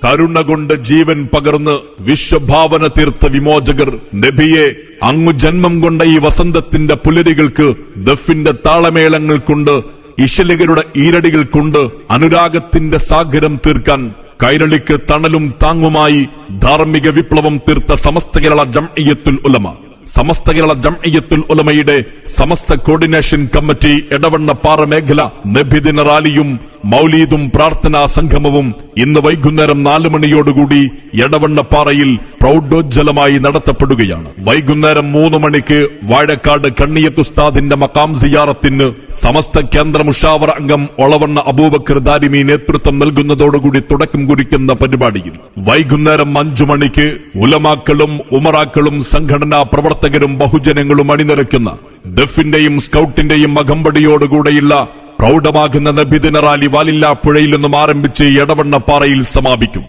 കരുണ കൊണ്ട് ജീവൻ പകർന്ന് വിശ്വഭാവന തീർത്ത വിമോചകർ നബിയെ, അങ്ങു ജന്മം കൊണ്ട ഈ വസന്തത്തിന്റെ പുലരികൾക്ക് ദഫിന്റെ താളമേളങ്ങൾ കൊണ്ട്, ഇശലുകളുടെ ഈരടികൾ കൊണ്ട് അനുരാഗത്തിന്റെ സാഗരം തീർക്കാൻ കൈരളിക്ക് തണലും താങ്ങുമായി ധാർമ്മിക വിപ്ലവം തീർത്ത സമസ്ത കേരള ജംഇയ്യത്തുൽ ഉലമ, സമസ്ത കേരള ജംഇയ്യത്തുൽ ഉലമയുടെ സമസ്ത കോർഡിനേഷൻ കമ്മിറ്റി എടവണ്ണപ്പാറ മേഖല നബിദിന റാലിയും മൗലീദും പ്രാർത്ഥനാ സംഗമവും ഇന്ന് വൈകുന്നേരം 4 മണിയോടുകൂടി എടവണ്ണപ്പാറയിൽ പ്രൗഢോജ്ജലമായി നടത്തപ്പെടുകയാണ്. വൈകുന്നേരം 3 മണിക്ക് വാഴക്കാട് കണ്ണിയത്തുസ്താദിന്റെ മക്കാം സിയാറത്തിന് സമസ്ത കേന്ദ്ര മുഷാവറ അംഗം ഒളവണ്ണ അബൂബക്കർ ദാരിമി നേതൃത്വം നൽകുന്നതോടുകൂടി തുടക്കം കുറിക്കുന്ന പരിപാടിയിൽ വൈകുന്നേരം 5 മണിക്ക് ഉലമാക്കളും ഉമറാക്കളും സംഘടനാ പ്രവർത്തകരും ബഹുജനങ്ങളും അണിനിരക്കുന്ന ദഫിന്റെയും സ്കൌട്ടിന്റെയും അകമ്പടിയോടുകൂടെയുള്ള പ്രൗഢമാകുന്ന നബിദിന റാലി വാലില്ലാപ്പുഴയിൽ നിന്നും ആരംഭിച്ച് എടവണ്ണപ്പാറയിൽ സമാപിക്കും.